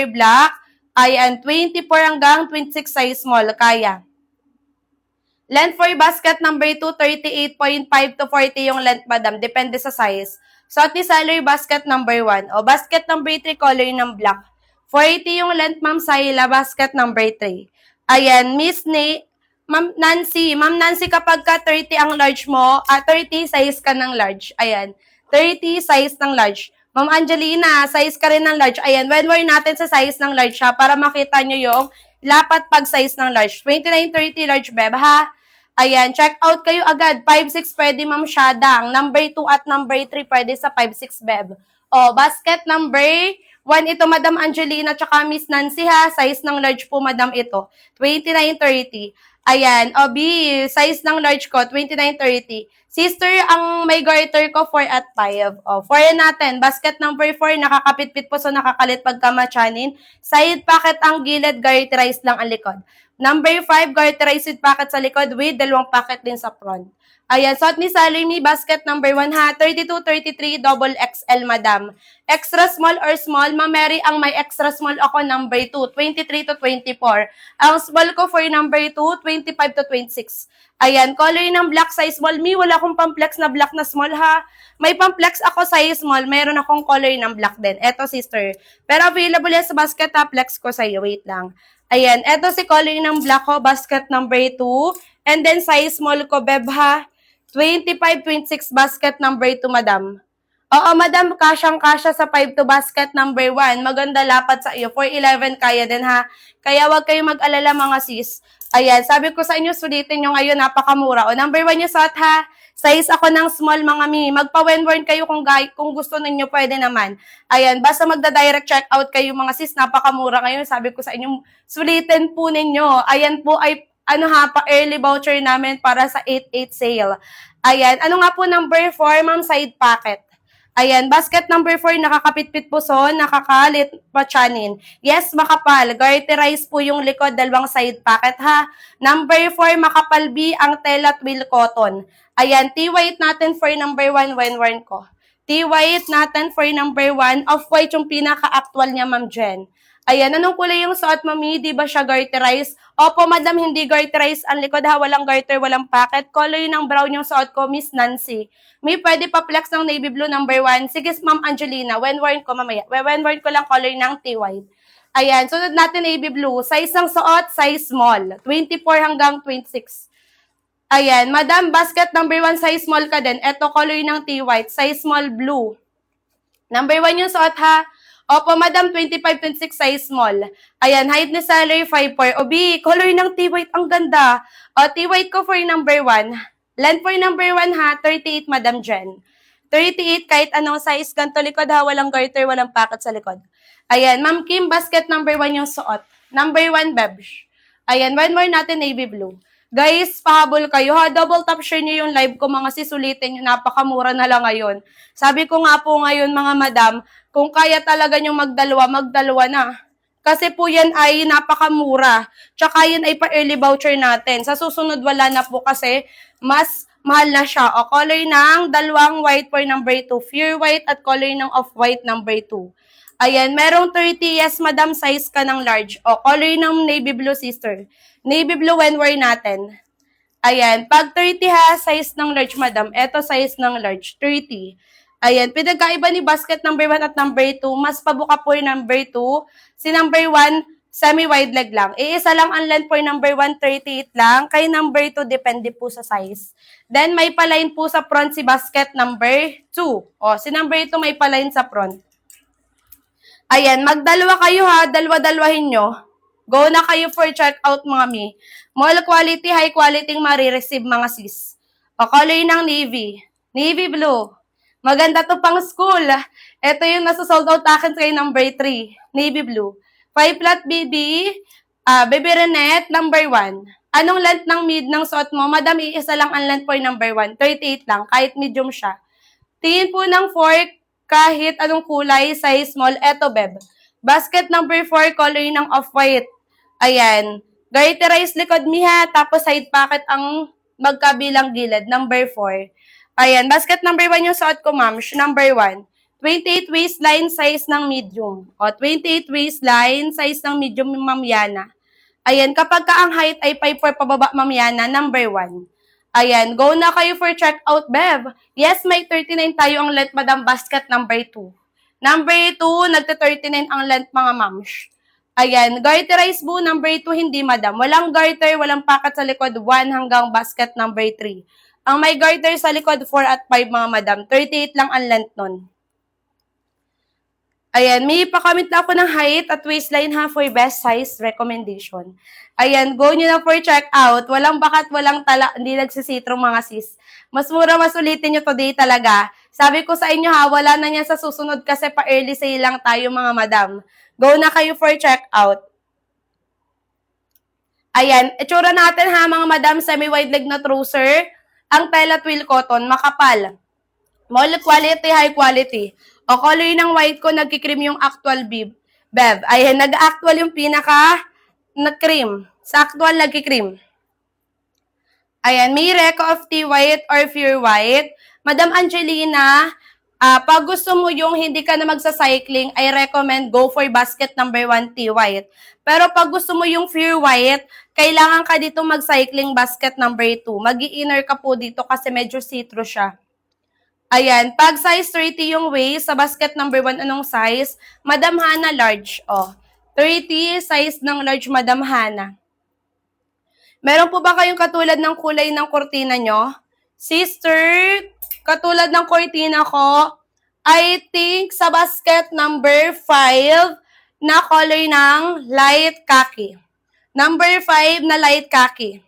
black. Ayan, 24 hanggang 26 size small. Kaya. Length for basket number 2, 38.5 to 40 yung length, madam. Depende sa size. Suot ni salary basket number 1. O, basket number 3, color ng black. 40 yung length, ma'am Sayla, basket number 3. Ayan, Ma'am Nancy, kapag ka 30 ang large mo, 30 size ka ng large. Ayan, 30 size ng large. Ma'am Angelina, size ka rin ng large. Ayan, when we're natin sa size ng large ha, para makita nyo yung lapat pag size ng large. 29-30 large, beb, ha? Ayan, check out kayo agad. 5'6 pwede, ma'am Shadang. Number 2 at number 3 pwede sa 5'6, beb. O, basket number 1 ito, Madam Angelina, tsaka Miss Nancy, ha? Size ng large po, Madam, ito. 29-30. Ayan, o, B, size ng large ko, 29-30. Sister, ang may garter ko, 4 at 5. O, 4 natin. Basket number 4, nakakapit-pit po, so nakakalit pagka matchanin. Side pocket ang gilid, garterized lang ang likod. Number 5, garterized with pocket sa likod with dalawang pocket din sa front. Ayan, suot ni Salimi, basket number 1 ha, 32-33, double XL, madam. Extra small or small, Ma Mary, ang may extra small ako, number 2, 23-24. Ang small ko for number 2, 25-26. Ayan, color ng black size small. Mi, wala akong pamplex na black na small ha. May pamplex ako size small, mayroon akong color ng black din. Eto, sister. Pero available yan sa basket ha, flex ko sa'yo, wait lang. Ayan, eto si color ng black ko, basket number 2. And then size small ko, beb ha, 25-26, basket number 2, madam. Oo, madam, kasyang-kasya sa 5 to basket number 1. Maganda lapat sa iyo. 4'11 kaya din ha. Kaya wag kayong mag-alala, mga sis. Ayan, sabi ko sa inyo, sulitin nyo ngayon, napakamura. O, number 1 yung suot ha. Size ako ng small, mga mi. Magpa-wen-worn kayo kung gusto ninyo, pwede naman. Ayan, basta magda-direct check out kayo, mga sis. Napakamura ngayon. Sabi ko sa inyo, sulitin po ninyo. Ayan po ay pa-early voucher namin para sa 8/8 sale. Ayan, ano nga po number 4, ma'am, side pocket. Ayan, basket number 4, nakakapit-pit po, so nakakalit patchanin. Yes, makapal. Garterize po yung likod, dalawang side pocket ha. Number 4, makapal B, ang tela twill cotton. Ayan, T-white natin for number 1, when-worn ko. T-white natin for number 1, off-white yung pinaka-actual niya, ma'am Jen. Ayan, anong kulay yung suot, mami? Di ba siya garterize? Opo, madam, hindi garterize ang likod ha. Walang garter, walang pocket. Color ng brown yung suot ko, Miss Nancy. May pwede pa flex ng navy blue number 1. Sige, ma'am Angelina. When-worn ko mamaya. When-worn ko lang color ng T-white. Ayan, sunod natin navy blue. Size ng suot, size small. 24 hanggang 26. Ayan, madam, basket number 1, size small ka din. Ito, color ng T-white. Size small blue. Number 1 yung suot ha. Opo, madam, 25-26 size small. Ayan, height ni salary 5'4". O, B, color ng T-white, ang ganda. O, T-white ko for number 1. Length for number 1 ha, 38, madam Jen. 38, kahit anong size, ganito likod ha, walang garter, walang pocket sa likod. Ayan, ma'am Kim, basket number 1 yung suot. Number 1, bebs. Ayan, one more natin, navy blue. Guys, pahabol kayo ha. Double tap share nyo yung live ko, mga sisulitin nyo. Napakamura na lang ngayon. Sabi ko nga po ngayon, mga madam, kung kaya talaga nyo magdalawa na. Kasi po yan ay napakamura. Tsaka yan ay pa-early voucher natin. Sa susunod, wala na po kasi mas mahal na siya. O, color ng dalawang white for number 2. Pure white at color ng off-white number 2. Ayan, merong 30, yes, madam, size ka ng large. O, color ng navy blue, sister. Navy blue, when-wear natin. Ayan, pag 30 ha, size ng large, madam. Ito, size ng large, 30. Ayan, pinagkaiba ni basket number 1 at number 2. Mas pabuka po yung number 2. Si number 1, semi-wide leg lang. Iisa lang ang length for number 1, 38 lang. Kay number 2, depende po sa size. Then, may paline po sa front si basket number 2. O, si number 2 may paline sa front. Ayan, magdalawa kayo ha, dalawa-dalawahin nyo. Go na kayo for checkout, mga mi. Mall quality, high quality marireceive, mga sis. O, color ng navy. Navy blue. Maganda to pang school. Ito yung nasa-sold out akin kay number 3. Navy blue. 5 flat BB. Baby Renette, number 1. Anong length ng mid ng suot mo? Madam, iisa lang ang length for number 1. 38 lang, kahit medium siya. Tingin po ng fork, kahit anong kulay, size small. Eto, beb. Basket number 4, color ng off-white. Ayan. Garterized likod miha, tapos side pocket ang magkabilang gilid. Number 4. Ayan. Basket number 1 yung suot ko, ma'am. Number 1. 28 waistline size ng medium. O, 28 waistline size ng medium, Ma'am Yana. Ayan, kapag ka ang height ay 5'4" pababa, Ma'am Yana, number 1. Ayan, go na kayo for checkout, Bev. Yes, may 39 tayo ang length, Madam, basket number 2. Number 2, nagta-39 ang length, mga mams. Ayan, garterize po, number 2, hindi, Madam. Walang garter, walang packet sa likod, 1 hanggang basket number 3. Ang may garter sa likod, 4 at 5, mga Madam. 38 lang ang length nun. Ayan, may pa-comment na ako ng height at waistline ha for best size recommendation. Ayan, go nyo na for check out. Walang bakat, walang tala, hindi nagsisitrong mga sis. Mas mura, mas ulitin nyo today talaga. Sabi ko sa inyo ha, wala na yan sa susunod kasi pa-early sale lang tayo mga madam. Go na kayo for check out. Ayan, itsura natin ha mga madam, semi-wide leg na trouser. Ang tela twill cotton, makapal. Mall quality, high quality. O color ng white ko, nagkikream yung actual bev. Ayan, nag-actual yung nag-cream. Sa actual, nagkikream. Ayan, may Reco of T-White or Pure White. Madam Angelina, pag gusto mo yung hindi ka na magsa-cycling, I recommend go for basket number 1 T-White. Pero pag gusto mo yung Pure White, kailangan ka dito mag-cycling basket number 2. Mag-i-inner ka po dito kasi medyo citrus siya. Ayan, pag size 30 yung waist, sa basket number 1, anong size? Madam Hana, large. O, 30, size ng large, Madam Hana. Meron po ba kayong katulad ng kulay ng kurtina nyo? Sister, katulad ng kurtina ko, I think sa basket number 5 na color ng light khaki. Number 5 na light khaki.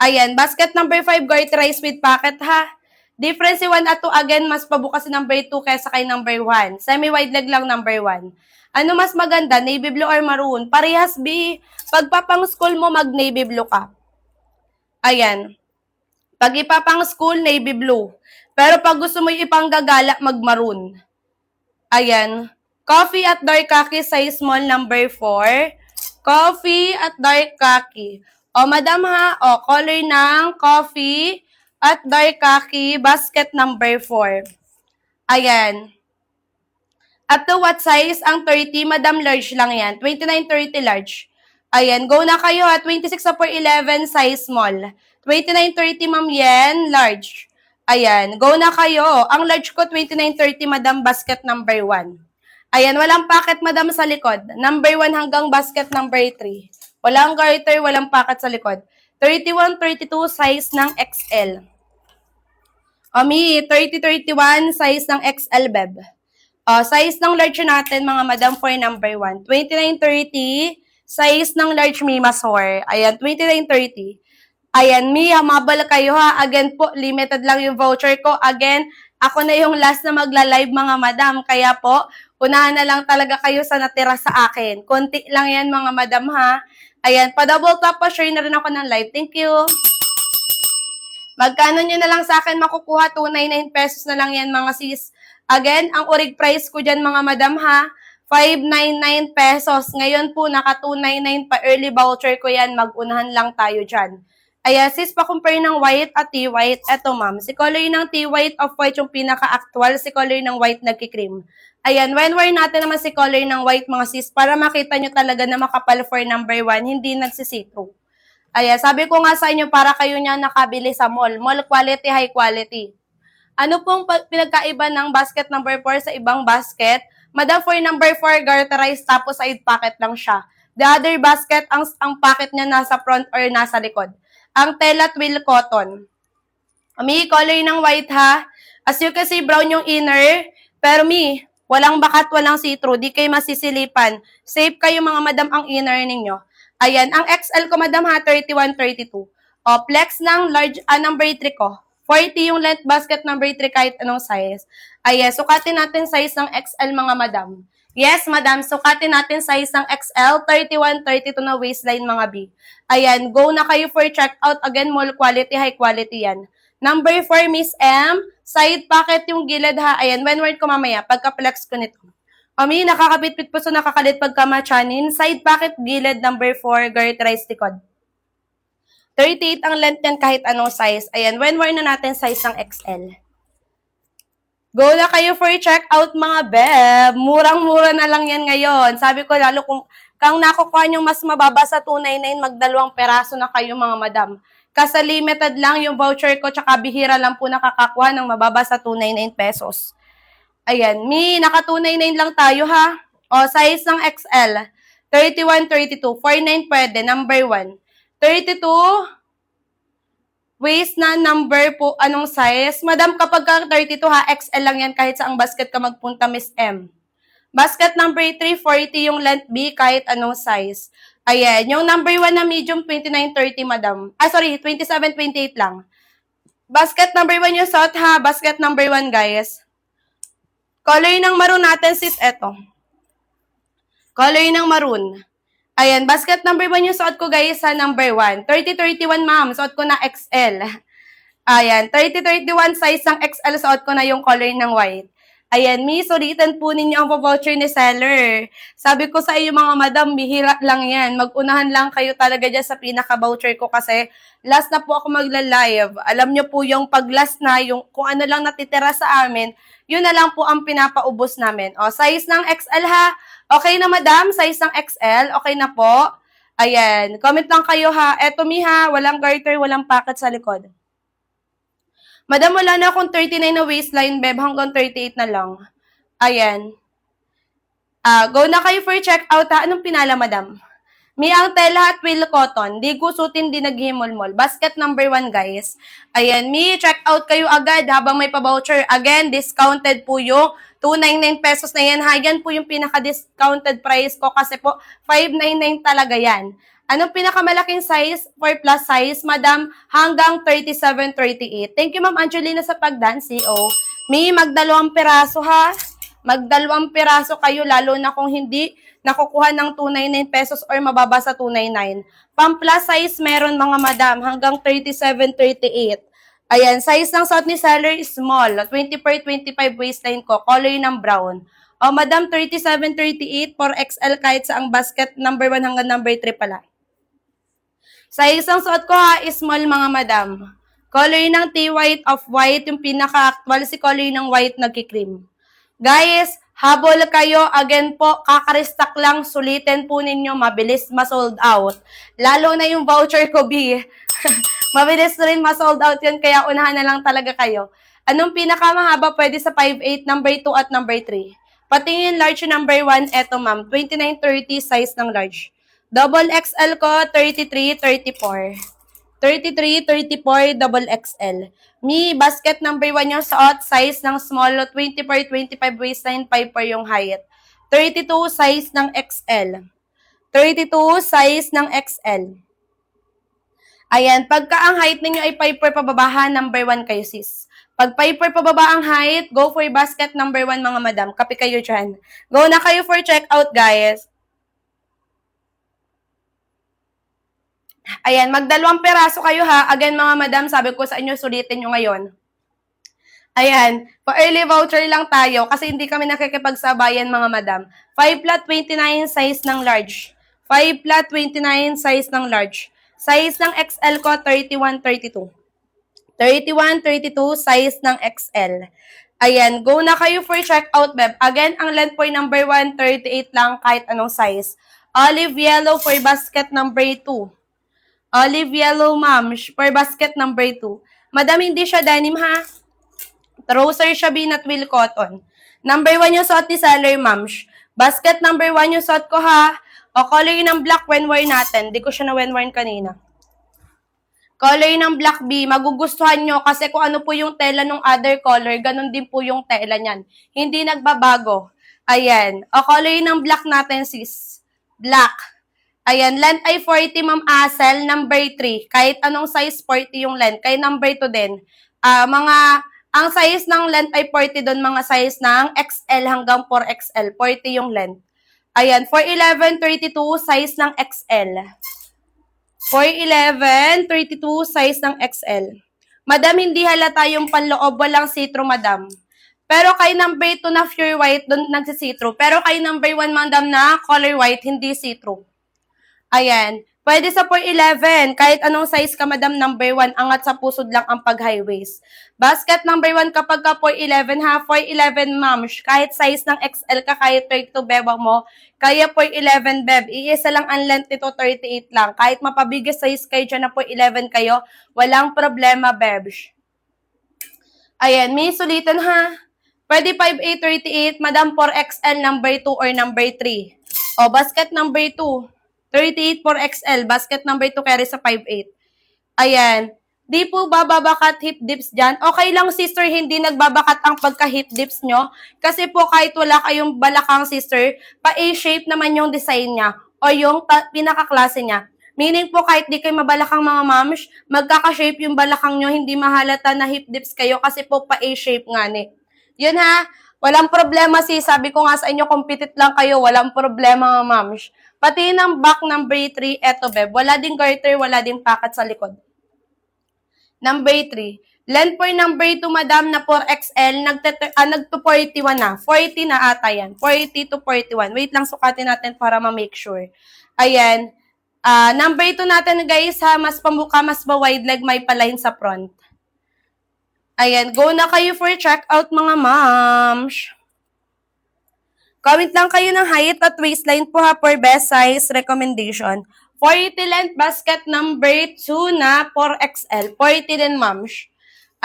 Ayan, basket number 5, garterized with pocket ha. Difference si 1 at 2, again, mas pabukas si number 2 kaysa kay number 1. Semi-wide leg lang number 1. Ano mas maganda, navy blue or maroon? Parehas, B. Pag papang school mo, mag navy blue ka. Ayan. Pag ipapang school, navy blue. Pero pag gusto mo ipanggagala, mag maroon. Ayan. Coffee at dark khaki, size small, number 4. Coffee at dark khaki. O, madam ha, o, color ng coffee at dark khaki, basket number 4. Ayan. Up to what size? Ang 30, madam, large lang yan. 29, 30, large. Ayan, go na kayo ha. 26 sa 411, size small. 29, 30, ma'am, yan, large. Ayan, go na kayo. Ang large ko, 29, 30, madam, basket number 1. Ayan, walang packet, madam, sa likod. Number 1 hanggang basket number 3. Walang garter, walang packet sa likod. 31, 32, size ng XL. Omi, 30, 31, size ng XL, Beb. Size ng large natin, mga madam, for number 1. 29, 30, size ng large Mimasor. Ayan, 29, 30. Ayan, Mia, mabal kayo ha. Again po, limited lang yung voucher ko. Again, ako na yung last na magla-live, mga madam. Kaya po, unahan na lang talaga kayo sa natira sa akin. Konti lang yan, mga madam ha. Ayan, pa-double tap pa, share na rin ako ng live. Thank you. Magkano nyo na lang sa akin makukuha? 299 pesos na lang yan, mga sis. Again, ang urig price ko dyan, mga madam ha, 599 pesos. Ngayon po, naka 299 pa early voucher ko yan. Mag-unahan lang tayo dyan. Ayan, sis, pa-compare ng white at T-white. Eto, ma'am. Si color ng T-white, off-white yung pinaka-actual. Si color ng white, nagkikream. Ayan, when wear natin naman si color ng white, mga sis, para makita nyo talaga na makapal for number 1, hindi nagsisitro. Ayan, sabi ko nga sa inyo, para kayo niya nakabili sa mall. Mall quality, high quality. Ano pong pinagkaiba ng basket number 4 sa ibang basket? Madam, for number 4, garterized, tapos side pocket lang siya. The other basket, ang pocket niya nasa front or nasa likod. Ang tela twill cotton. May color ng white ha. As you can see, brown yung inner. Pero walang bakat, walang see-through. Di kayo masisilipan. Safe kayo, mga madam, ang inner ninyo. Ayan, ang XL ko, madam ha, 31, 32. Flex ng large, number 3 ko. 40 yung length, basket number 3, kahit anong size. Ayan, sukatin natin size ng XL, mga madam. Yes, madam, sukatin natin size ng XL, 31, 32 na waistline, mga B. Ayan, go na kayo for checkout. Again, mall quality, high quality yan. Number 4, Miss M, side pocket yung gilid ha. Ayan, when word ko mamaya, pagka-flex ko nito. Nakakabitbit po, so nakakalit pagka-matchanin. Side pocket, gilid, number 4, garterized likod. 38 ang length yan kahit anong size. Ayan, when wear na natin size ng XL. Go na kayo for check-out mga beb. Murang-mura na lang yan ngayon. Sabi ko lalo kung nakukuha nyo mas mababa sa 299, magdalawang peraso na kayo mga madam. Kasi limited lang yung voucher ko, tsaka bihira lang po nakakakuha ng mababa sa 299 pesos. Ayan, naka 299 lang tayo ha. O, size ng XL, 31, 32, 49 pwede, number 1. 32, waist na number po, anong size? Madam, kapag ka 32 ha, XL lang yan kahit saang basket ka magpunta, Miss M. Basket number 3, 40 yung length B, kahit anong size. Ayan, yung number 1 na medium, 29, 30, madam. 27, 28 lang. Basket number 1 yung suot ha, basket number 1, guys. Color ng maroon natin, sis, eto. Color ng maroon. Ayan, basket number 1 yung suot ko, guys, sa number 1. 30-31, ma'am. Suot ko na XL. Ayan, 30-31 size ng XL. Suot ko na yung color ng white. Ayan, sulitan po ninyo ang voucher ni seller. Sabi ko sa iyo, mga madam, bihira lang yan. Mag-unahan lang kayo talaga dyan sa pinaka-voucher ko kasi last na po ako magla-live. Alam nyo po yung pag-last na, yung kung ano lang natitira sa amin, yun na lang po ang pinapaubos namin. O, size ng XL ha. Okay na, madam? Size ng XL? Okay na po? Ayan. Comment lang kayo ha. Eto, ha. Walang garter, walang pocket sa likod. Madam, wala na akong 39 na waistline, beb. Hanggang 38 na lang. Ayan. Go na kayo for check out ha. Anong pinala, madam? Ang tela at twill cotton. Di gusutin, di naghimol-mol. Basket number 1, guys. Ayan, check out kayo agad habang may pa-voucher. Again, discounted po yung 299 pesos na yan. Ha, yan po yung pinaka-discounted price ko kasi po 599 talaga yan. Anong pinakamalaking size for plus size, madam? Hanggang 37, 38. Thank you, Ma'am Angelina, sa pag-dance, CO. Magdalawang piraso, ha? Magdalawang piraso kayo, lalo na kung hindi nakukuha ng 299 pesos or mababa sa 299. Pang plus size meron, mga madam, hanggang 37, 38. Ayan, size ng suot ni seller is small. 20/25 waistline ko, color ng brown. O, madam, 37, 38 for XL kahit sa ang basket, number 1 hanggang number 3 pala. Size ng suot ko ha, is small, mga madam. Color ng T-white of white, yung pinaka-actual, si color ng white nagki-cream. Guys, habol kayo, again po, kakarestock lang, sulitin po ninyo, mabilis ma-sold out. Lalo na yung voucher ko, B. Mabilis rin ma-sold out yun, kaya unahan na lang talaga kayo. Anong pinakamahaba? Pwede sa 5'8", number 2 at number 3. Pati yung large number 1, eto ma'am, 29-30 size ng large. Double XL ko, 33-34. 33-34, double XL. Basket number 1 yung suot, size ng small, 20/25 waistline, 5 yung height. 32 size ng XL. 32 size ng XL. Ayan, pagka ang height ninyo ay 5 pababa, number 1 kayo, sis. Pag 5 pababa ang height, go for basket number 1, mga madam. Kapi kayo dyan. Go na kayo for checkout, guys. Ayan, magdalawang peraso kayo ha. Again, mga madam, sabi ko sa inyo, sulitin nyo ngayon. Ayan, pa-early voucher lang tayo kasi hindi kami nakikipagsabayan, mga madam. 5 flat 29 size ng large. 5 flat 29 size ng large. Size ng XL ko, 31-32. 31-32 size ng XL. Ayan, go na kayo for checkout, beb. Again, ang length po number 1, 38 lang kahit anong size. Olive yellow for basket number 2. Olive yellow, ma'am, for basket number 2. Madam, hindi siya denim, ha? Trouser siya, na twill cotton. Number 1 yung suot ni seller, ma'am. Basket number 1 yung suot ko, ha? O, color ng black when wear natin. Di ko siya na when wear kanina. Color ng black B, magugustuhan nyo kasi kung ano po yung tela ng other color, ganun din po yung tela niyan. Hindi nagbabago. Ayan. O, color ng black natin, sis. Black. Ayan, length ay 40, ma'am Asel, number 3. Kahit anong size, 40 yung length. Kay number 2 din. Ang size ng length ay 40 doon, mga size ng XL hanggang 4XL. 40 yung length. Ayan, 4'11", 32, size ng XL. 4'11", 32, size ng XL. Madam, hindi halata yung panloob, walang see-through, madam. Pero kay number 2 na pure white, doon nagsisee-through. Pero kay number 1, madam, na color white, hindi see-through. Ayan. Pwede sa 411, kahit anong size ka, madam, number 1, angat sa pusod lang ang pag-high waist. Basket number 1 kapag ka 411 ha, 411 ma'am, kahit size ng XL ka, kahit 32 beba mo, kaya 411 beb, iisa lang ang length nito, 38 lang. Kahit mapabigis size kayo dyan na 411 kayo, walang problema, bebs. Ayan, may sulitan ha. Pwede 5838, madam, 4XL number 2 or number 3. O, basket number 2. 38 for XL, basket number 2 carry sa 5'8". Ayan. Di po ba babakat hip dips dyan? Okay lang, sister, hindi nagbabakat ang pagka-hip dips nyo. Kasi po kahit wala kayong balakang, sister, pa-A-shape naman yung design niya o yung pinakaklase niya. Meaning po kahit di kayo mabalakang mga moms, magkaka-shape yung balakang nyo, hindi mahalata na hip dips kayo kasi po pa-A-shape nga ni. Yun ha, walang problema sabi ko nga sa inyo, compete lang kayo, walang problema mga moms. Pati ng back number 3, eto beb, wala ding garter, wala ding packet sa likod. Number 3, length for number 2, madam, na 4XL, nagto-41 na. 40 na ata yan. 40 to 41. Wait lang, sukatin natin para ma-make sure. Ayan. Number 2 natin, guys, ha, mas pamuka, mas ba-wide leg, may pa-line sa front. Ayan, go na kayo for checkout, mga moms. Comment lang kayo ng height at waistline po ha for best size recommendation. 40 length, basket number 2 na 4XL. 40 din, moms.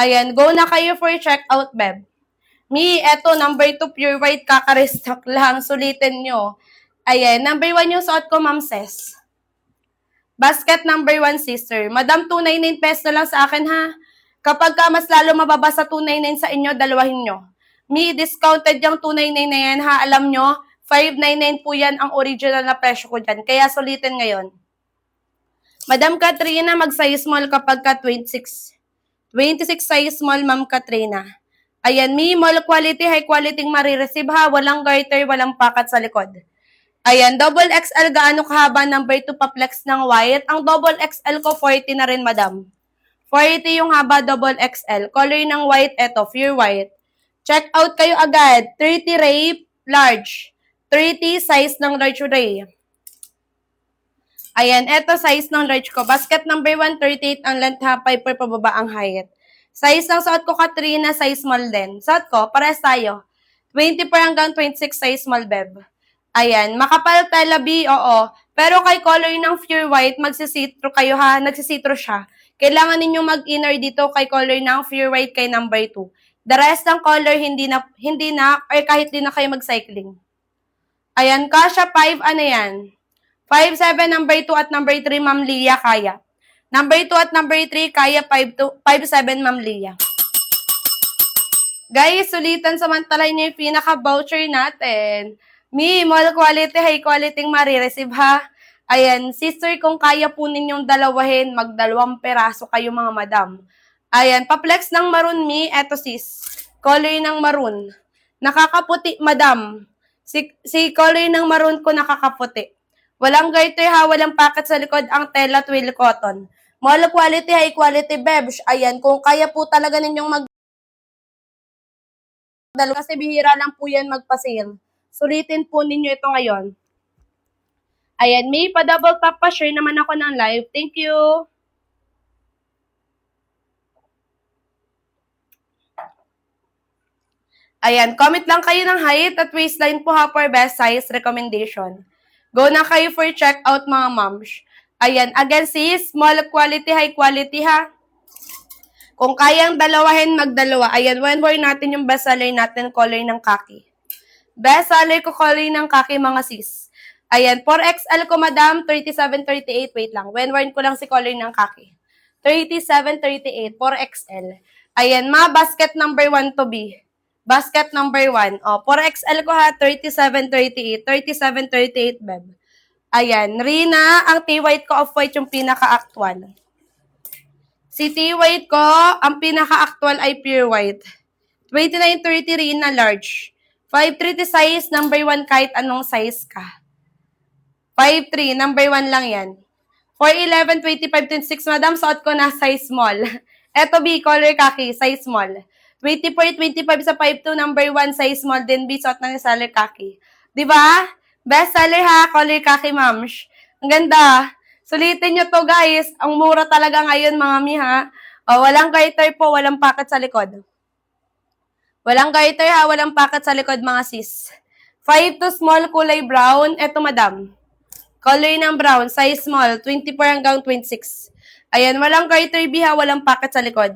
Ayan, go na kayo for checkout, beb. Eto, number 2, pure white, kaka-restock lang. Sulitin nyo. Ayan, number 1 yung suot ko, ma'am Ses. Basket number 1, sister. Madam, 299 pesos na lang sa akin, ha? Kapag ka mas lalo mababa sa 299 sa inyo, dalawahin nyo. Discounted yung 299 na yan, ha? Alam nyo, 599 po yan ang original na presyo ko dyan. Kaya sulitin ngayon. Madam Katrina, mag-size small kapag ka 26. 26 size small, Ma'am Katrina. Ayan, mall quality, high quality marireceive ha. Walang garter, walang pakat sa likod. Ayan, double XL, gaano kahaba, number 2 pa-flex ng white. Ang double XL ko, 40 na rin, madam. 40 yung haba, double XL. Color ng white, eto, pure white. Check out kayo agad. 30 ray, large. 30 size ng large ray. Ayan, eto size ng large ko. Basket number 1, 38 ang length ha, 5 per pababa ang height. Size ng suot ko, Katrina, size small din. Suot ko, pares tayo. 20 per hanggang 26 size small, beb. Ayan, makapal tela B, oo. Pero kay color ng pure white, magsisitro kayo ha, nagsisitro siya. Kailangan ninyong mag-inner dito kay color ng pure white kay number 2. The rest ng color, hindi na, or kahit di na kayo mag-cycling. Ayan, kasha 5, ano yan? 5'7", number 2 at number 3, Ma'am Lia, kaya. Number 2 at number 3, kaya 5'7", Ma'am Lia. Guys, sulitan samantalay niyo yung pinaka-voucher natin. Mall quality, high quality marireceive ha. Ayan, sister, kung kaya po ninyong dalawahin, mag-2 peraso kayo, mga madam. Ayan, pa-flex ng maroon, eto sis. Color ng maroon. Nakakaputi, madam. Si color ng maroon ko nakakaputi. Walang garter ha, walang packet sa likod, ang tela twill cotton. Mall quality, high quality, bebs. Ayan, kung kaya po talaga ninyong kasi bihira lang po yan magpa-sale. Sulitin po ninyo ito ngayon. Ayan, may pa-double tap pa, share naman ako ng live. Thank you. Ayan, comment lang kayo ng height at waistline po ha for best size recommendation. Go na kayo for checkout, mga moms. Ayan, again sis, small quality, high quality ha. Kung kayang dalawahin, magdalawa. Ayan, when wear natin yung best seller natin, color ng khaki. Best seller ko, color ng khaki, mga sis. Ayan, 4XL ko, madam, 37-38, wait lang. When wear ko lang si color ng khaki. 37-38, 4XL. Ayan, basket number 1 to be. Basket number 1. O, 4XL ko ha, 37-38. 37-38, beb. Ayan, Rina, ang T-white ko, off-white yung pinaka-actual. Si T-white ko, ang pinaka-actual ay pure white. 29-30 Rina, large. 5'3" size, number 1 kahit anong size ka. 5'3", number 1 lang yan. 4'11", 25-26, madam, suot ko na size small. Eto B, color khaki, size small. 24-25 sa 5'2", number 1, size small din B, suot na ni seller khaki. Diba? Best seller ha, color khaki, ma'am. Ang ganda. Sulitin nyo to, guys. Ang mura talaga ngayon, mga mi, ha? O, walang garter po, walang packet sa likod. Walang garter, ha? Walang packet sa likod, mga sis. 5 to small, kulay brown. Eto, madam. Color ng brown, size small, 24 hanggang 26. Ayan, walang garter B, ha? Walang packet sa likod.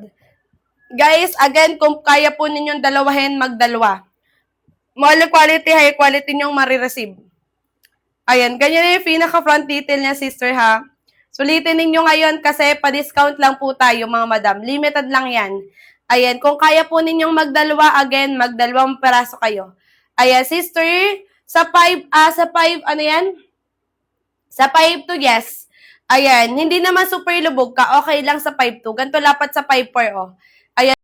Guys, again, kung kaya po ninyong dalawahin, magdalawa. Small quality, high quality nyong marireceive. Ayan, ganyan yung pinaka-front detail niya, sister, ha? Sulitin ninyo ngayon kasi pa-discount lang po tayo, mga madam. Limited lang yan. Ayan, kung kaya po ninyong magdalawa, again, magdalawang peraso kayo. Ayan, sister, sa 5, ano yan? Sa 5 to, yes. Ayan, hindi naman super lubog ka, okay lang sa 5 to. Ganito lapat sa 5-4, oh. Ayan.